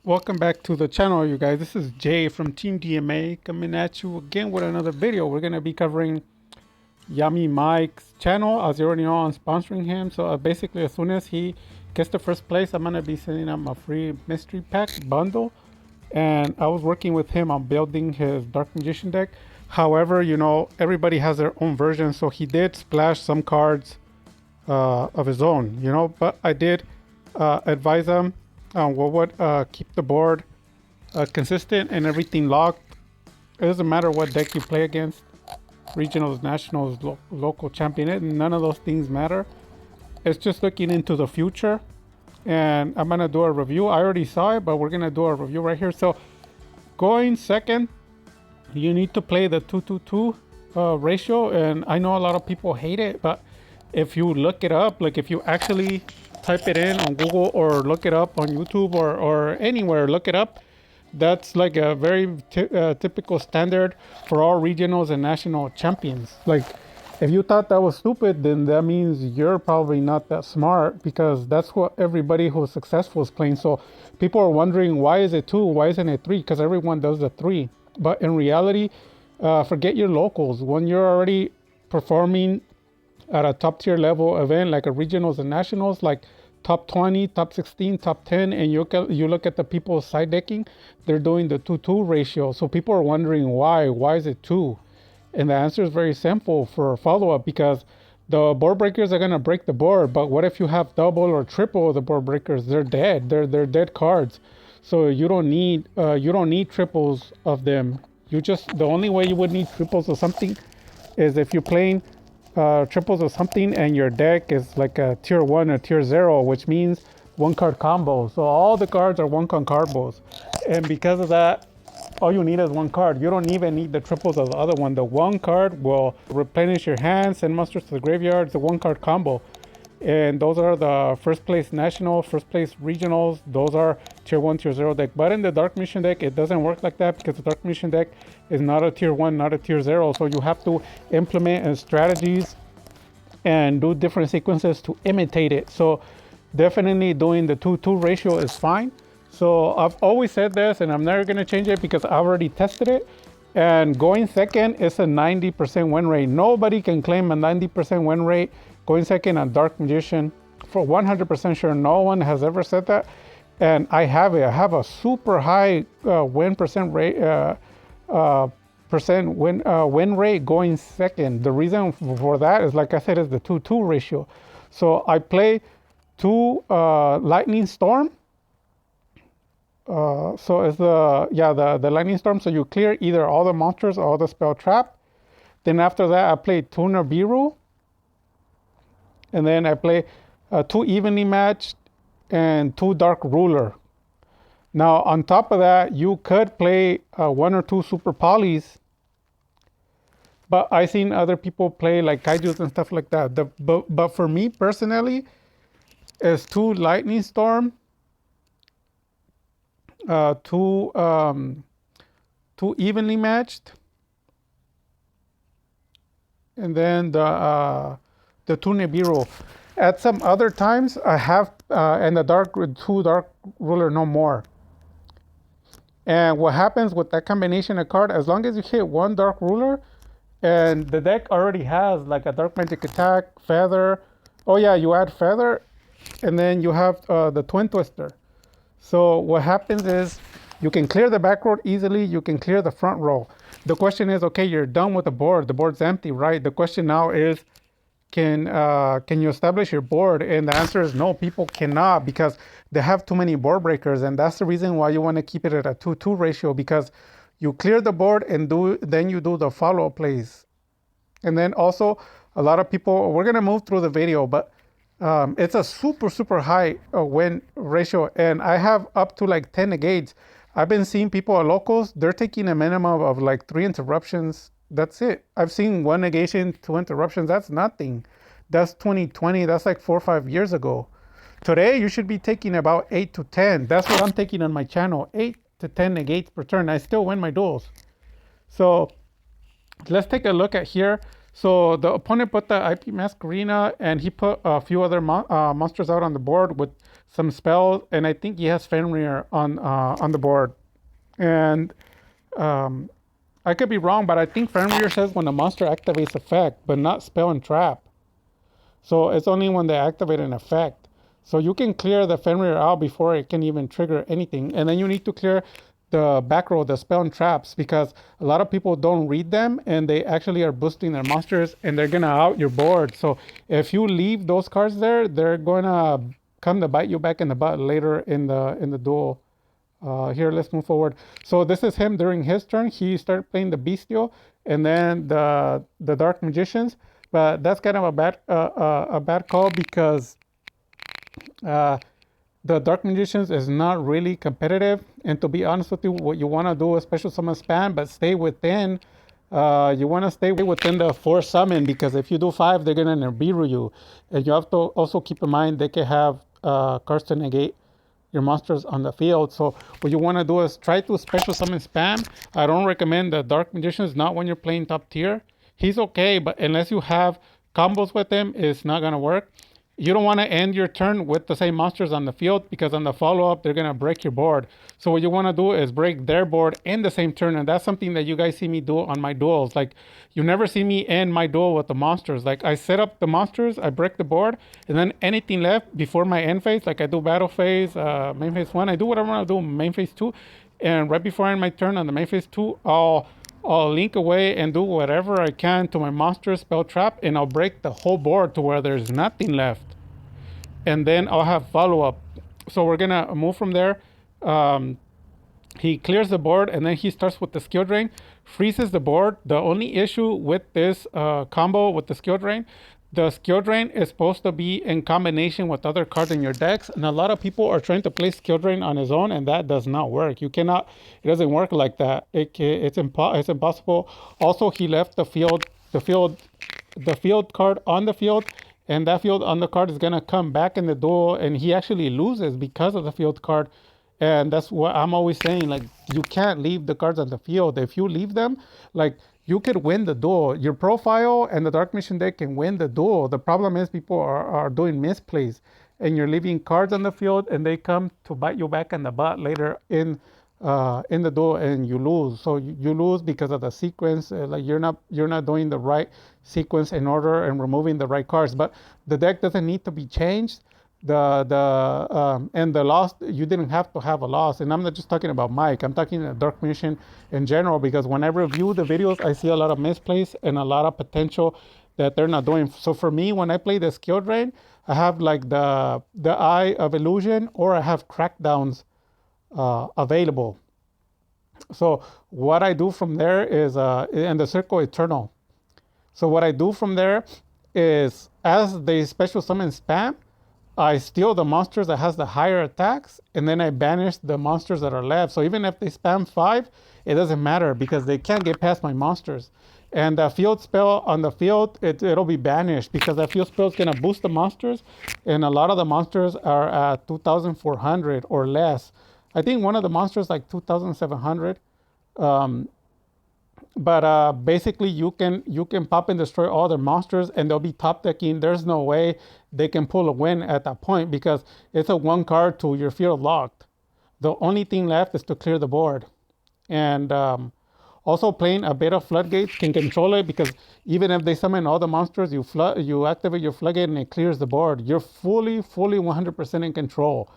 Welcome back to the channel, you guys. This is Jay from Team DMA coming at you again with another video. We're going to be covering Yummy Mike's channel. As you already know, I'm sponsoring him. So basically, as soon as he gets to first place, I'm going to be sending him a free mystery pack bundle. And I was working with him on building his Dark Magician deck. However, everybody has their own version. So he did splash some cards of his own, but I did advise him on what would keep the board consistent and everything locked. It doesn't matter what deck you play against, regionals, nationals, local champion, none of those things matter. It's just looking into the future. And I'm going to do a review. I already saw it, but we're going to do a review right here. So going second, you need to play the 2-2-2 ratio. And I know a lot of people hate it, but if you look it up, like if you actually type it in on Google or look it up on YouTube or anywhere, look it up. That's like a very typical standard for all regionals and national champions. Like, if you thought that was stupid, then that means you're probably not that smart, because that's what everybody who's successful is playing. So people are wondering, why is it 2? Why isn't it 3? Because everyone does the 3. But in reality, forget your locals. When you're already performing at a top tier level event like a regionals and nationals, like top 20, top 16, top 10, and you look at the people side decking, they're doing the 2-2 ratio. So people are wondering why is it 2? And the answer is very simple for follow-up, because the board breakers are going to break the board. But what if you have double or triple the board breakers? They're dead. They're dead cards. So you don't need triples of them. The only way you would need triples of something is if you're playing triples of something and your deck is like a tier 1 or tier 0, which means one card combo. So all the cards are one card combos. And because of that, all you need is one card. You don't even need the triples of the other one. The one card will replenish your hand, send monsters to the graveyard. It's a one card combo. And those are the first place national, first place regionals. Those are tier 1, tier 0 deck. But in the Dark Mission deck, it doesn't work like that, because the Dark Mission deck is not a tier 1, not a tier 0. So you have to implement strategies and do different sequences to imitate it. So definitely doing the 2-2 ratio is fine. So I've always said this, and I'm never going to change it, because I've already tested it. And going second is a 90% win rate. Nobody can claim a 90% win rate going second on Dark Magician. For 100% sure, no one has ever said that. And I have it. I have a super high win percent rate, win rate going second. The reason for that is, like I said, is the 2-2 ratio. So I play 2 Lightning Storm. So it's the Lightning Storm. So you clear either all the monsters or all the spell trap. Then after that, I play 2 Nibiru. And then I play 2 evenly matched and 2 Dark Ruler. Now, on top of that, you could play 1 or 2 Super Polys. But I've seen other people play like Kaijus and stuff like that. But for me personally, it's 2 Lightning Storm, 2 evenly matched, and then the 2 Nibiru. At some other times, I have and the 2 Dark Ruler no more. And what happens with that combination of card, as long as you hit 1 Dark Ruler, and the deck already has like a Dark Magic Attack, Feather. Oh yeah, you add Feather, and then you have the Twin Twister. So what happens is, you can clear the back row easily, you can clear the front row. The question is, okay, you're done with the board's empty, right? The question now is, can you establish your board? And the answer is no, people cannot, because they have too many board breakers. And that's the reason why you want to keep it at a 2-2 ratio, because you clear the board and then you do the follow-up plays. And then also, a lot of people, we're going to move through the video, but it's a super high win ratio. And I have up to like 10 negates. I've been seeing people at locals, they're taking a minimum of like 3 interruptions. That's it. I've seen 1 negation, 2 interruptions. That's nothing. That's 2020. That's like 4 or 5 years ago. Today, you should be taking about 8 to 10. That's what I'm taking on my channel. 8 to 10 negates per turn. I still win my duels. So let's take a look at here. So the opponent put the IP Mask Arena, and he put a few other monsters out on the board with some spells, and I think he has Fenrir on the board. And um, I could be wrong, but I think Fenrir says when a monster activates effect, but not spell and trap. So it's only when they activate an effect. So you can clear the Fenrir out before it can even trigger anything. And then you need to clear the back row, the spell and traps, because a lot of people don't read them and they actually are boosting their monsters and they're gonna out your board. So if you leave those cards there, they're gonna come to bite you back in the butt later in the duel. Here, let's move forward. So this is him during his turn. He started playing the Bestial and then the Dark Magicians, but that's kind of a bad call because uh, the Dark Magicians is not really competitive. And to be honest with you, what you want to do is special summon spam, but stay within. You want to stay within the 4 summon because if you do 5, they're gonna Nibiru you, and you have to also keep in mind they can have cards to negate your monsters on the field. So what you want to do is try to special summon spam. I don't recommend the Dark Magicians, not when you're playing top tier. He's okay, but unless you have combos with him, it's not gonna work. You don't want to end your turn with the same monsters on the field because on the follow-up, they're going to break your board. So what you want to do is break their board in the same turn. And that's something that you guys see me do on my duels. Like, you never see me end my duel with the monsters. Like, I set up the monsters, I break the board, and then anything left before my end phase, like I do battle phase, main phase 1, I do whatever I do main phase 2. And right before I end my turn on the main phase 2, I'll link away and do whatever I can to my monster spell trap, and I'll break the whole board to where there's nothing left. And then I'll have follow-up. So we're gonna move from there. He clears the board and then he starts with the skill drain, freezes the board. The only issue with this combo with the skill drain is supposed to be in combination with other cards in your decks, and a lot of people are trying to play skill drain on his own, and that does not work. You cannot. It doesn't work like that. It's impossible. Also, he left the field card on the field, and that field on the card is gonna come back in the duel, and he actually loses because of the field card. And that's what I'm always saying. Like, you can't leave the cards on the field. If you leave them, like, you could win the duel. Your profile and the Dark Mission deck can win the duel. The problem is people are doing misplays, and you're leaving cards on the field, and they come to bite you back in the butt later in the duel, and you lose. So you lose because of the sequence. Like, you're not doing the right sequence in order and removing the right cards. But the deck doesn't need to be changed. And the loss, you didn't have to have a loss. And I'm not just talking about Mike, I'm talking about Dark Mission in general, because when I review the videos, I see a lot of misplays and a lot of potential that they're not doing. So for me, when I play the skill drain, I have like the Eye of Illusion, or I have crackdowns available. So what I do from there is and the Circle Eternal. So what I do from there is, as they special summon spam, I steal the monsters that has the higher attacks, and then I banish the monsters that are left. So even if they spam 5, it doesn't matter because they can't get past my monsters. And the field spell on the field, it'll be banished because that field spell is going to boost the monsters, and a lot of the monsters are at 2,400 or less. I think one of the monsters like 2,700. But basically you can pop and destroy all their monsters, and they'll be top decking. There's no way they can pull a win at that point because it's a 1 card to your field locked. The only thing left is to clear the board. And also playing a bit of Floodgates can control it, because even if they summon all the monsters, you activate your Floodgate and it clears the board. You're fully 100% in control.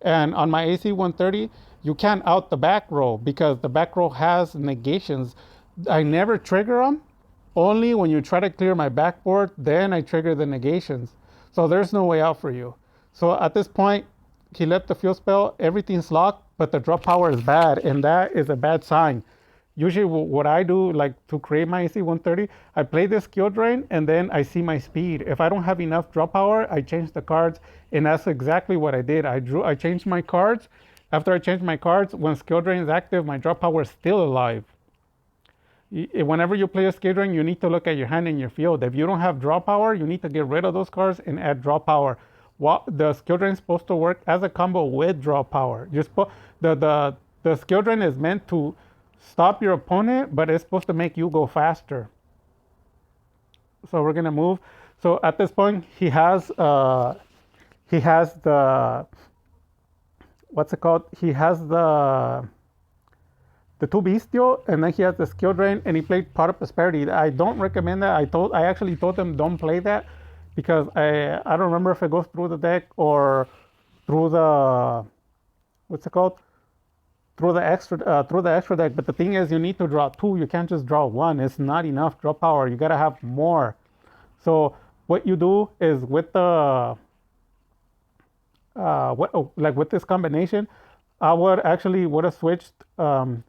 And on my AC 130, you can't out the back row because the back row has negations. I never trigger them. Only when you try to clear my backboard, then I trigger the negations. So there's no way out for you. So at this point, he left the field spell, everything's locked, but the drop power is bad, and that is a bad sign. Usually what I do, like to create my AC 130, I play the skill drain, and then I see my speed. If I don't have enough drop power, I change the cards, and that's exactly what I did. I changed my cards. After I changed my cards, when skill drain is active, my drop power is still alive. Whenever you play a skill drain, you need to look at your hand and your field. If you don't have draw power, you need to get rid of those cards and add draw power. The skill drain is supposed to work as a combo with draw power. The skill drain is meant to stop your opponent, but it's supposed to make you go faster. So we're gonna move. So at this point, he has the what's it called? He has the two bestial, and then he has the skill drain, and he played Pot of Prosperity. I don't recommend that. I actually told them don't play that because I don't remember if it goes through the deck or through the what's it called, through the extra deck. But the thing is, you need to draw two. You can't just draw one. It's not enough draw power. You gotta have more. So what you do is with the like with this combination, I would have switched to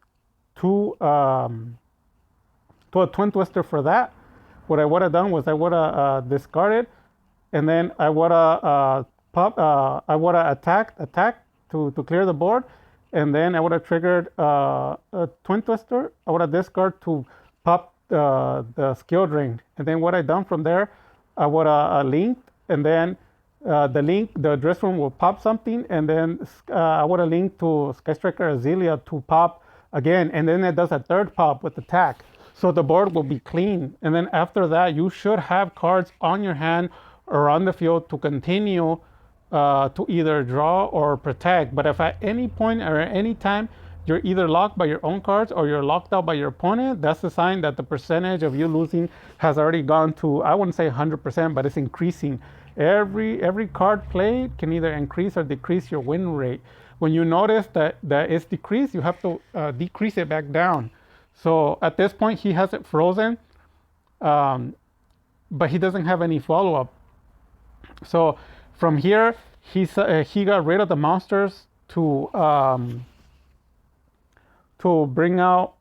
to a twin twister for that. What I would have done was I would have discarded, and then I would have I would have attacked to clear the board, and then I would have triggered a twin twister. I would have discarded to pop the skill drain, and then what I done from there, I would have linked, and then the dress room will pop something, and then I would have linked to Sky Striker Azalea to pop again, and then it does a third pop with attack. So the board will be clean, and then after that, you should have cards on your hand or on the field to continue to either draw or protect. But if at any point or at any time you're either locked by your own cards or you're locked out by your opponent, that's a sign that the percentage of you losing has already gone to, I wouldn't say 100%, but it's increasing. Every card played can either increase or decrease your win rate. When you notice that it's decreased, you have to decrease it back down. So at this point, he has it frozen, but he doesn't have any follow-up. So from here, he got rid of the monsters to bring out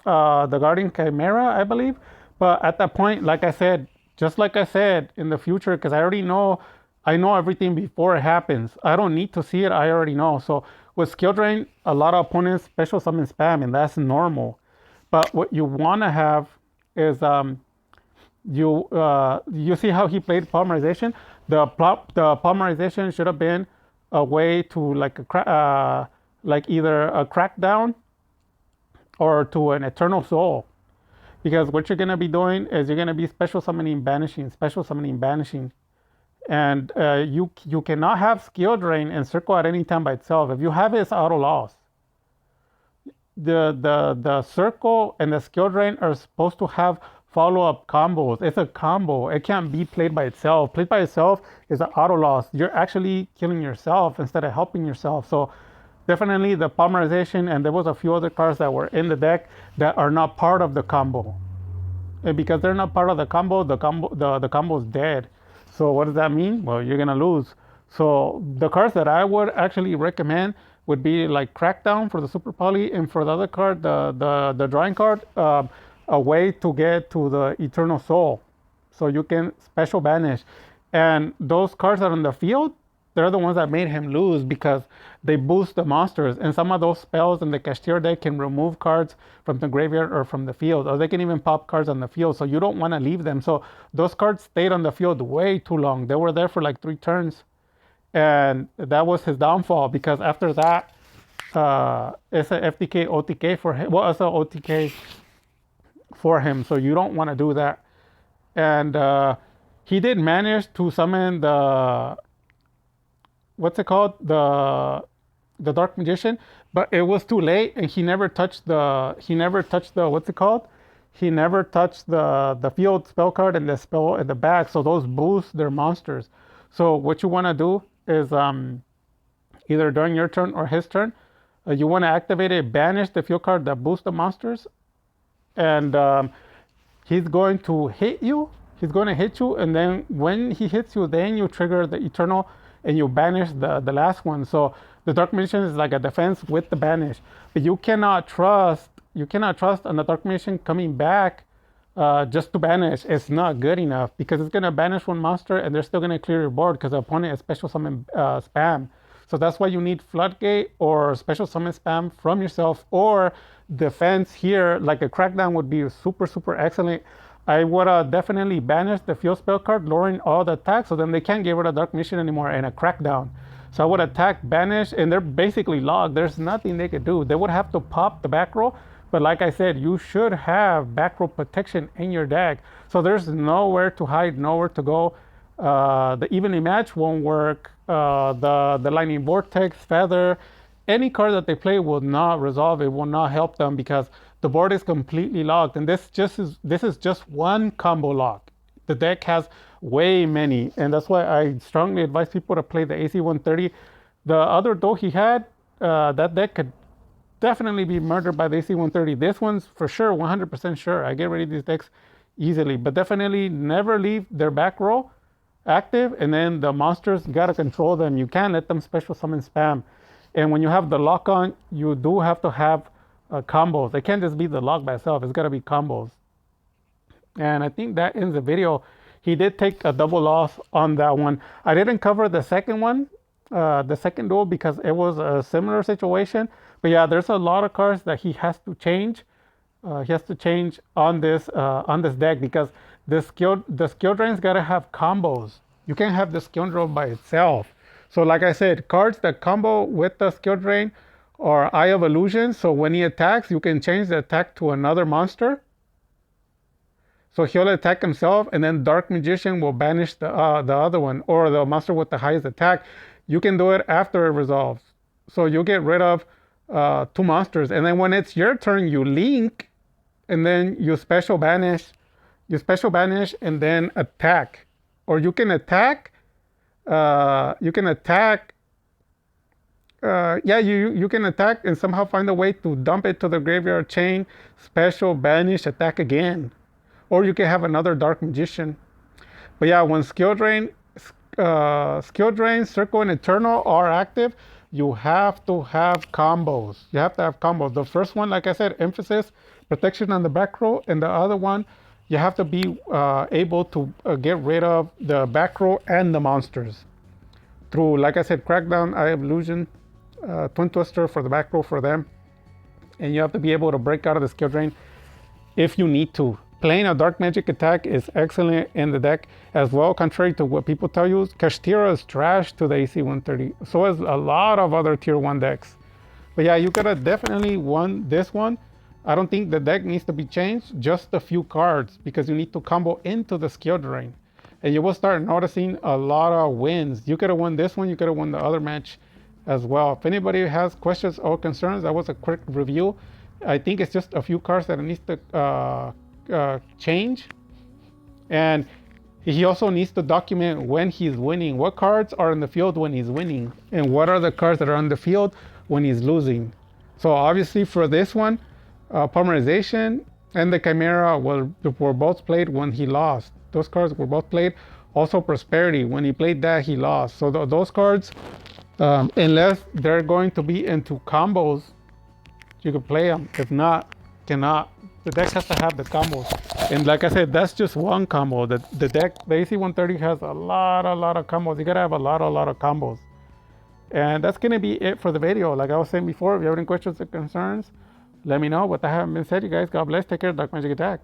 the Guardian Chimera, I believe. But at that point, like I said, just like I said in the future, because I know everything before it happens. I don't need to see it. I already know. So with skill drain, a lot of opponents special summon spam, and that's normal. But what you want to have is you see how he played polymerization. The polymerization should have been a way to like either a crackdown or to an eternal soul. Because what you're gonna be doing is you're gonna be special summoning banishing, and you cannot have skill drain and circle at any time by itself. If you have it, it's auto loss. The circle and the skill drain are supposed to have follow-up combos. It's a combo. It can't be played by itself. Played by itself is an auto loss. You're actually killing yourself instead of helping yourself. So definitely the polymerization, and there was a few other cards that were in the deck that are not part of the combo. And because they're not part of the combo is dead. So what does that mean? Well, you're gonna lose. So the cards that I would actually recommend would be like Crackdown for the Super Poly, and for the other card, the drawing card, a way to get to the Eternal Soul. So you can special banish. And those cards that are in the field, they're the ones that made him lose because they boost the monsters. And some of those spells in the Cashier deck can remove cards from the graveyard or from the field, or they can even pop cards on the field. So you don't want to leave them. So those cards stayed on the field way too long. They were there for like 3 turns. And that was his downfall, because after that, it's a FTK OTK for him. Well, it's a OTK for him. So you don't want to do that. And he did manage to summon the, what's it called, the Dark Magician, but it was too late, and he never touched the what's it called, he never touched the field spell card and the spell in the back. So those boost their monsters. So what you want to do is either during your turn or his turn, you want to activate it, banish the field card that boosts the monsters, and he's going to hit you. And then when he hits you, then you trigger the Eternal and you banish the last one. So the Dark Magician is like a defense with the banish. But you cannot trust on the Dark Magician coming back just to banish. It's not good enough, because it's gonna banish one monster and they're still gonna clear your board because the opponent is special summon spam. So that's why you need Floodgate or special summon spam from yourself, or defense here, like a Crackdown would be super excellent. I would definitely banish the field spell card, lowering all the attacks, so then they can't get rid of Dark Magician anymore, and a Crackdown. So I would attack, banish, and they're basically locked. There's nothing they could do. They would have to pop the back row, but like I said, you should have back row protection in your deck. So there's nowhere to hide, nowhere to go. The evenly match won't work. the Lightning Vortex, Feather, any card that they play will not resolve. It will not help them because the board is completely locked. And this is just one combo lock. The deck has way many, and that's why I strongly advise people to play the AC-130. The other deck he had, that deck could definitely be murdered by the AC-130. This one's for sure, 100% sure. I get rid of these decks easily, but definitely never leave their back row active, and then the monsters, you gotta control them. You can't let them special summon spam. And when you have the lock on, you do have to have combos. It can't just be the lock by itself. It's gotta be combos. And I think that ends the video. He did take a double loss on that one. I didn't cover the second one, the second duel, because it was a similar situation. But yeah, there's a lot of cards that he has to change. He has to change on this deck because the skill drain's got to have combos. You can't have the skill drain by itself. So like I said, cards that combo with the skill drain are Eye of Illusion. So when he attacks, you can change the attack to another monster. So he'll attack himself, and then Dark Magician will banish the other one, or the monster with the highest attack. You can do it after it resolves. So you'll get rid of two monsters, and then when it's your turn, you link, and then you special banish, and then attack. Or you can attack. You can attack. Yeah, you can attack and somehow find a way to dump it to the graveyard chain, special banish, attack again. Or you can have another Dark Magician. But yeah, when Skill Drain, Circle, and Eternal are active, you have to have combos. You have to have combos. The first one, like I said, Emphasis, Protection on the back row, and the other one, you have to be able to get rid of the back row and the monsters through, like I said, Crackdown, Eye of Illusion, Twin Twister for the back row for them, and you have to be able to break out of the Skill Drain if you need to. Playing a Dark Magic attack is excellent in the deck as well. Contrary to what people tell you, Kashtira is trash to the AC-130. So is a lot of other tier 1 decks. But yeah, you gotta definitely win this one. I don't think the deck needs to be changed, just a few cards, because you need to combo into the skill drain. And you will start noticing a lot of wins. You could have won this one, you could have won the other match as well. If anybody has questions or concerns, that was a quick review. I think it's just a few cards that it needs to change, and he also needs to document when he's winning, what cards are in the field when he's winning, and what are the cards that are on the field when he's losing. So obviously for this one, Polymerization and the Chimera were both played when he lost. Those cards were both played. Also Prosperity, when he played that, he lost. So those cards, unless they're going to be into combos, you can play them. If not, cannot. The deck has to have the combos. And like I said, that's just one combo. The deck, the AC-130 has a lot of combos. You gotta have a lot of combos. And that's gonna be it for the video. Like I was saying before, if you have any questions or concerns, let me know. But that haven't been said, you guys, God bless. Take care. Dark Magic Attack.